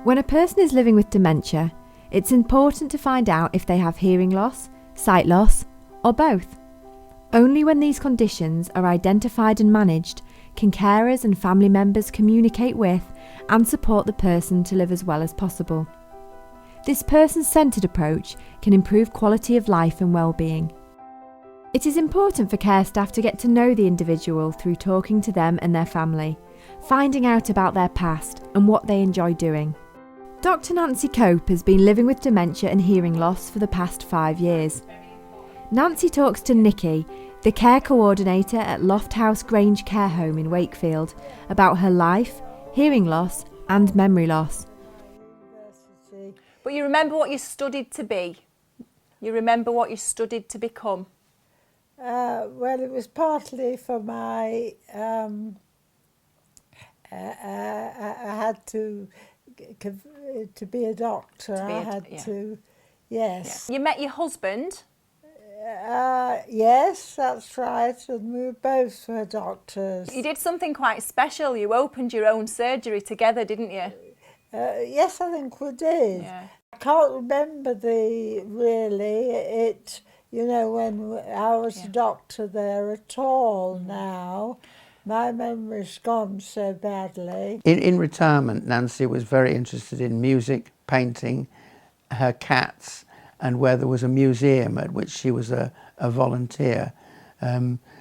When a person is living with dementia, it's important to find out if they have hearing loss, sight loss, or both. Only when these conditions are identified and managed can carers and family members communicate with and support the person to live as well as possible. This person-centred approach can improve quality of life and well-being. It is important for care staff to get to know the individual through talking to them and their family, finding out about their past and what they enjoy doing. Dr. Nancy Cope has been living with dementia and hearing loss for the past 5 years. Nancy talks to Nikki, the care coordinator at Loft House Grange Care Home in Wakefield, about her life, hearing loss and memory loss. But you remember what you studied to be? You remember what you studied to become? Well, it was partly for my... I had to be a doctor. Yes. You met your husband? Yes, that's right, and we both were doctors. You did something quite special. You opened your own surgery together, didn't you? Yes, I think we did. Yeah. I can't remember when I was a doctor there at all now. My memory's gone so badly. In retirement, Nancy was very interested in music, painting, her cats, and where there was a museum at which she was a volunteer.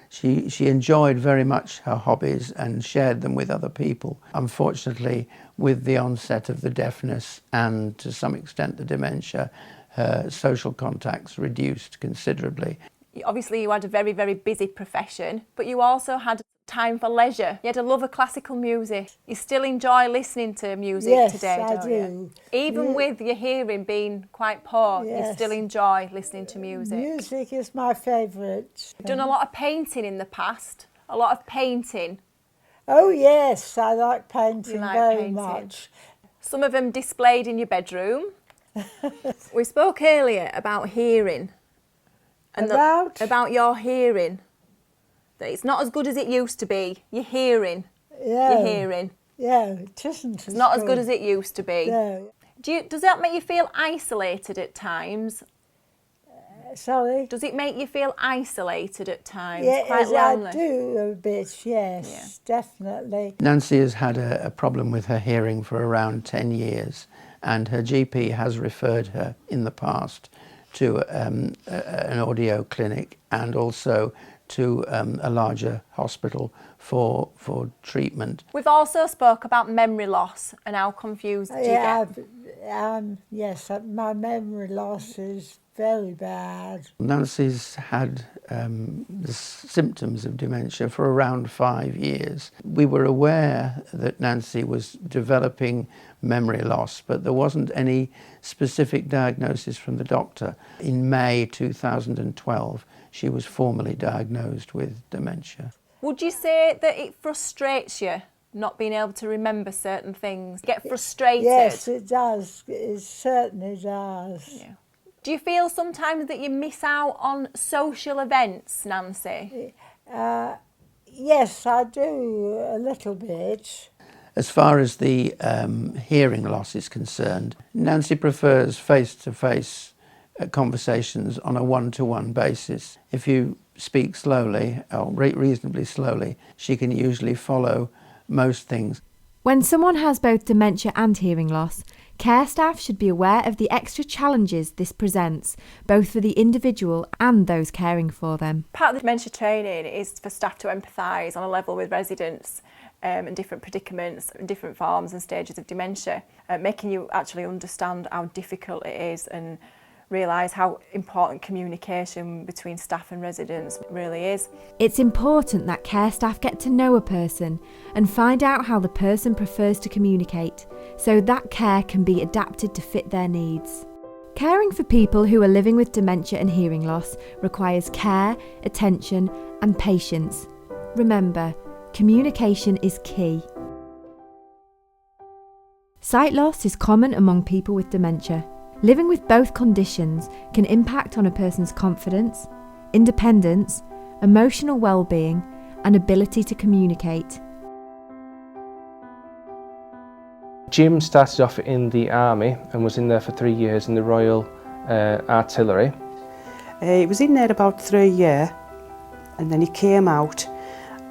She enjoyed very much her hobbies and shared them with other people. Unfortunately, with the onset of the deafness and to some extent the dementia, her social contacts reduced considerably. Obviously you had a very, very busy profession, but you also had time for leisure. You had a love of classical music. You still enjoy listening to music today, don't you? Yes, I do. Even with your hearing being quite poor, Yes. you still enjoy listening to music. Music is my favourite. You've done a lot of painting in the past, a lot of painting. Oh yes, I like painting very painting. much. Some of them displayed in your bedroom. We spoke earlier about hearing. And about your hearing. That it's not as good as it used to be. Your hearing. Yeah. Your hearing. Yeah, it isn't. It's not as good as it used to be. No. Does that make you feel isolated at times? Sorry? Does it make you feel isolated at times? Yes, Quite lonely? I do a bit, yes, definitely. Nancy has had a problem with her hearing for around 10 years, and her GP has referred her in the past to an audio clinic and also to a larger hospital for treatment. We've also spoke about memory loss and how confused you get. Yes, my memory loss is very bad. Nancy's had the symptoms of dementia for around 5 years. We were aware that Nancy was developing memory loss, but there wasn't any specific diagnosis from the doctor. In May 2012, she was formally diagnosed with dementia. Would you say that it frustrates you not being able to remember certain things? Get frustrated? Yes, it does. It certainly does. Yeah. Do you feel sometimes that you miss out on social events, Nancy? Yes, I do, a little bit. As far as the hearing loss is concerned, Nancy prefers face-to-face conversations on a one-to-one basis. If you speak slowly, or reasonably slowly, she can usually follow most things. When someone has both dementia and hearing loss, care staff should be aware of the extra challenges this presents, both for the individual and those caring for them. Part of the dementia training is for staff to empathise on a level with residents and different predicaments and different forms and stages of dementia, making you actually understand how difficult it is and realise how important communication between staff and residents really is. It's important that care staff get to know a person and find out how the person prefers to communicate, so that care can be adapted to fit their needs. Caring for people who are living with dementia and hearing loss requires care, attention and patience. Remember, communication is key. Sight loss is common among people with dementia. Living with both conditions can impact on a person's confidence, independence, emotional well-being, and ability to communicate. Jim started off in the army and was in there for 3 years in the Royal Artillery. He was in there about 3 years, and then he came out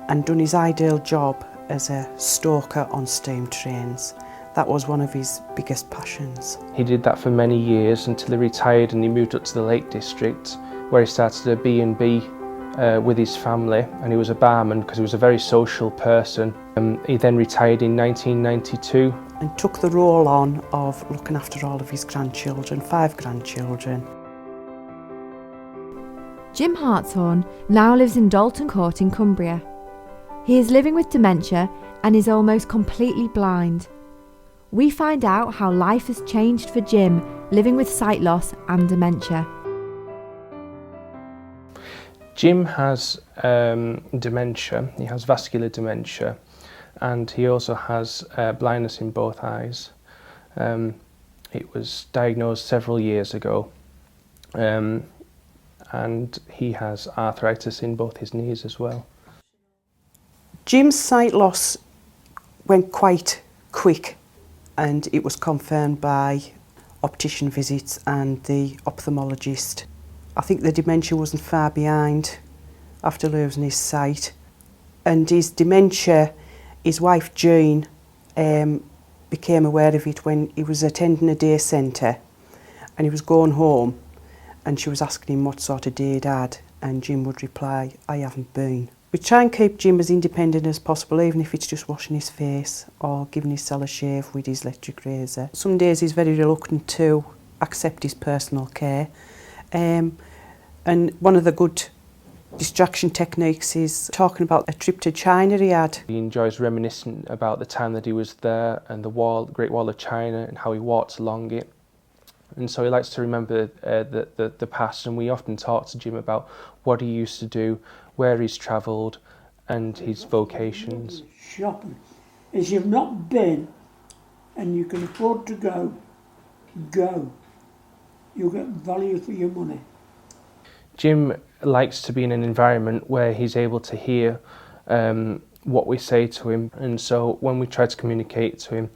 and done his ideal job as a stoker on steam trains. That was one of his biggest passions. He did that for many years until he retired and he moved up to the Lake District, where he started a B&B with his family, and he was a barman because he was a very social person. He then retired in 1992. And took the role on of looking after all of his grandchildren, 5 grandchildren. Jim Hartshorn now lives in Dalton Court in Cumbria. He is living with dementia and is almost completely blind. We find out how life has changed for Jim living with sight loss and dementia. Jim has dementia, he has vascular dementia, and he also has blindness in both eyes. It was diagnosed several years ago, and he has arthritis in both his knees as well. Jim's sight loss went quite quick, and it was confirmed by optician visits and the ophthalmologist. I think the dementia wasn't far behind after losing his sight, and his dementia, his wife Jean became aware of it when he was attending a day centre and he was going home, and she was asking him what sort of day he'd had, and Jim would reply, "I haven't been." We try and keep Jim as independent as possible, even if it's just washing his face or giving himself a shave with his electric razor. Some days he's very reluctant to accept his personal care, and one of the good distraction techniques is talking about a trip to China he had. He enjoys reminiscing about the time that he was there and the Great Wall of China and how he walked along it. And so he likes to remember the past, and we often talk to Jim about what he used to do, where he's travelled and his vocations. Shopping. If you've not been and you can afford to go, go. You'll get value for your money. Jim likes to be in an environment where he's able to hear what we say to him, and so when we try to communicate to him,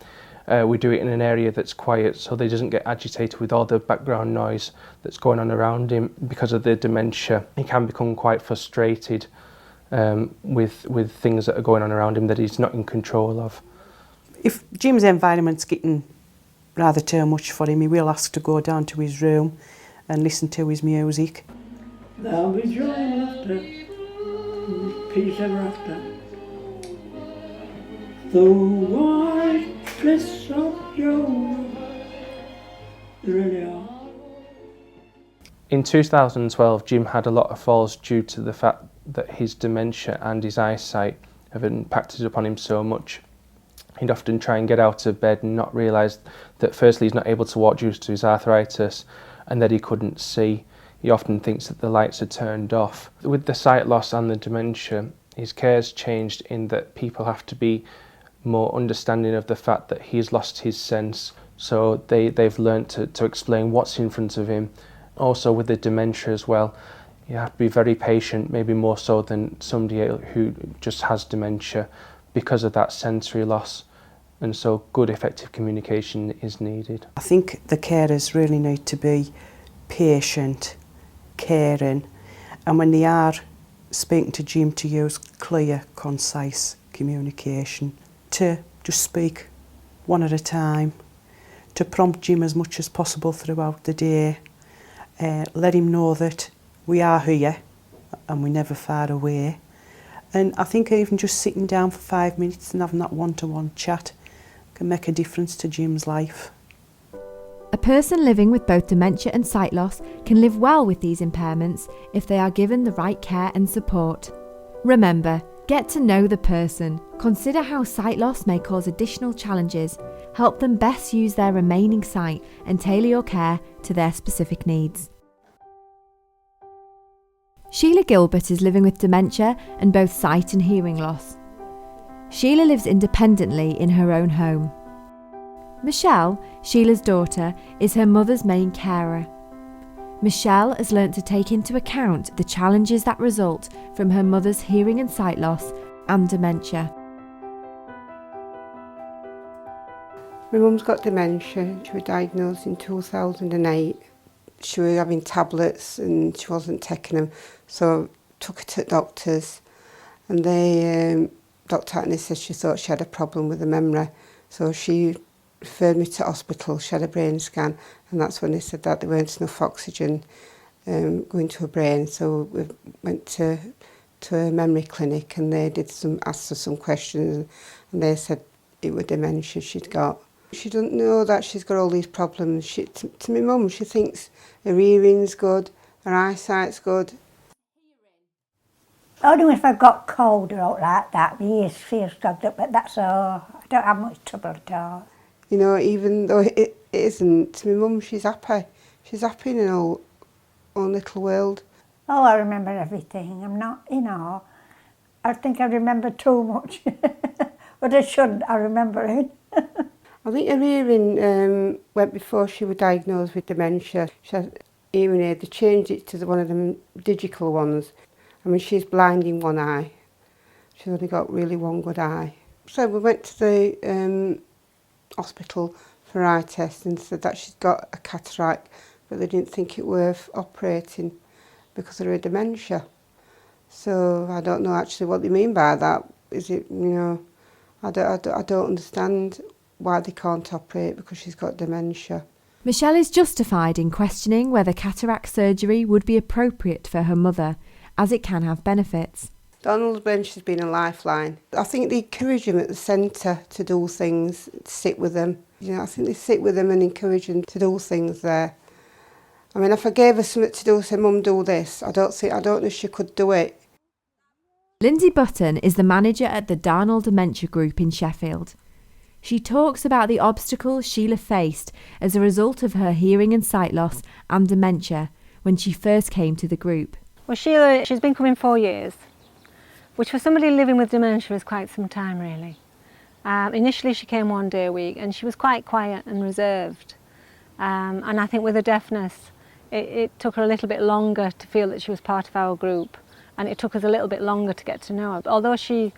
we do it in an area that's quiet so that he doesn't get agitated with all the background noise that's going on around him. Because of the dementia, he can become quite frustrated with things that are going on around him that he's not in control of. If Jim's environment's getting rather too much for him, he will ask to go down to his room and listen to his music. There'll be joy and laughter, peace ever after. The white cliffs of Joe, they really are. In 2012, Jim had a lot of falls due to the fact that his dementia and his eyesight have impacted upon him so much. He'd often try and get out of bed and not realise that firstly he's not able to walk due to his arthritis, and that he couldn't see. He often thinks that the lights are turned off. With the sight loss and the dementia, his care's changed in that people have to be more understanding of the fact that he's lost his sense, so they've learnt to explain what's in front of him. Also with the dementia as well, you have to be very patient, maybe more so than somebody who just has dementia, because of that sensory loss, and so good effective communication is needed. I think the carers really need to be patient, caring, and when they are speaking to Jim, to use clear, concise communication, to just speak one at a time, to prompt Jim as much as possible throughout the day, let him know that we are here and we're never far away. And I think even just sitting down for 5 minutes and having that one-to-one chat can make a difference to Jim's life. A person living with both dementia and sight loss can live well with these impairments if they are given the right care and support. Remember, get to know the person, consider how sight loss may cause additional challenges, help them best use their remaining sight, and tailor your care to their specific needs. Sheila Gilbert is living with dementia and both sight and hearing loss. Sheila lives independently in her own home. Michelle, Sheila's daughter, is her mother's main carer. Michelle has learnt to take into account the challenges that result from her mother's hearing and sight loss and dementia. My mum's got dementia. She was diagnosed in 2008. She was having tablets and she wasn't taking them, so I took her to doctors, and Dr. Atney said she thought she had a problem with the memory, so she referred me to hospital. She had a brain scan, and that's when they said that there weren't enough oxygen going to her brain, so we went to a memory clinic, and they asked her some questions, and they said it was dementia she'd got. She doesn't know that she's got all these problems. To my mum, she thinks her hearing's good, her eyesight's good. Only if I've got cold or out like that, my ears feel clogged up, but that's all. I don't have much trouble at all. You know, even though it isn't, to my mum, she's happy. She's happy in her own little world. Oh, I remember everything. I'm not, I think I remember too much. But I shouldn't, I remember it. I think her hearing went before she was diagnosed with dementia. She had hearing aid. They changed it to one of them digital ones. I mean, she's blind in one eye. She's only got really one good eye. So we went to the hospital for eye tests and said that she's got a cataract, but they didn't think it worth operating because of her dementia. So I don't know actually what they mean by that. Is it, I don't understand why they can't operate because she's got dementia. Michelle is justified in questioning whether cataract surgery would be appropriate for her mother, as it can have benefits. Donald's Bench has been a lifeline. I think they encourage them at the centre to do things, to sit with them. I think they sit with them and encourage them to do things there. I mean, if I gave her something to do, say, Mum, do this, I don't know if she could do it. Lindsay Button is the manager at the Darnall Dementia Group in Sheffield. She talks about the obstacles Sheila faced as a result of her hearing and sight loss and dementia when she first came to the group. Well, Sheila, she's been coming 4 years, which for somebody living with dementia is quite some time, really. Initially, she came 1 day a week, and she was quite quiet and reserved. And I think with her deafness, it took her a little bit longer to feel that she was part of our group, and it took us a little bit longer to get to know her. Although she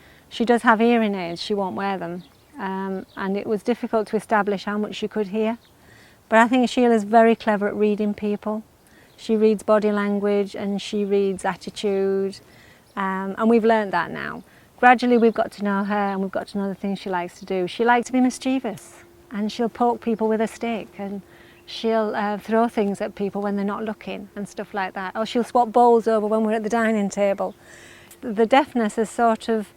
does have hearing aids, she won't wear them. And it was difficult to establish how much she could hear. But I think Sheila's very clever at reading people. She reads body language and she reads attitude, and we've learnt that now. Gradually we've got to know her and we've got to know the things she likes to do. She likes to be mischievous, and she'll poke people with a stick, and she'll throw things at people when they're not looking and stuff like that. Or she'll swap bowls over when we're at the dining table. The deafness has sort of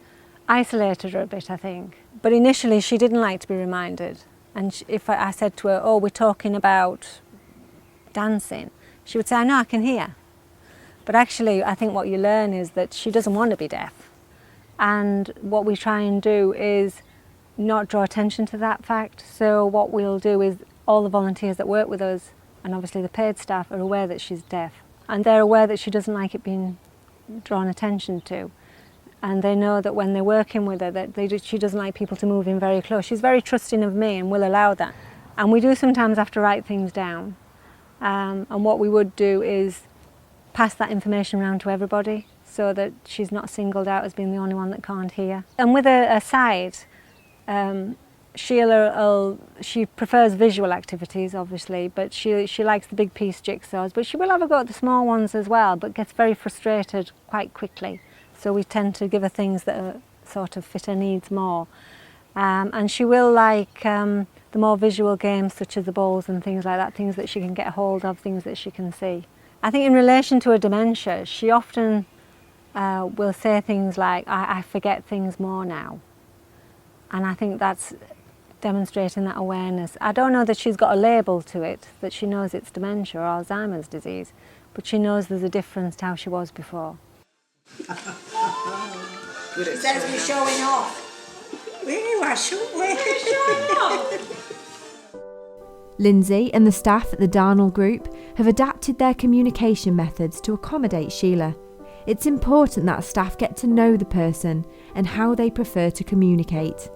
isolated her a bit, I think. But initially she didn't like to be reminded. And if I said to her, oh, we're talking about dancing, she would say, no, I can hear. But actually, I think what you learn is that she doesn't want to be deaf. And what we try and do is not draw attention to that fact. So what we'll do is all the volunteers that work with us, and obviously the paid staff, are aware that she's deaf. And they're aware that she doesn't like it being drawn attention to. And they know that when they're working with her, that she doesn't like people to move in very close. She's very trusting of me and will allow that. And we do sometimes have to write things down. And what we would do is pass that information around to everybody so that she's not singled out as being the only one that can't hear. And with her sight, Sheila, she prefers visual activities, obviously, but she likes the big piece jigsaws. But she will have a go at the small ones as well, but gets very frustrated quite quickly. So we tend to give her things that are sort of fit her needs more. And she will like the more visual games, such as the bowls and things like that, things that she can get a hold of, things that she can see. I think in relation to her dementia, she often will say things like, I forget things more now. And I think that's demonstrating that awareness. I don't know that she's got a label to it, that she knows it's dementia or Alzheimer's disease, but she knows there's a difference to how she was before. She says we're showing off. We are showing off. Lindsay and the staff at the Darnall Group have adapted their communication methods to accommodate Sheila. It's important that staff get to know the person and how they prefer to communicate.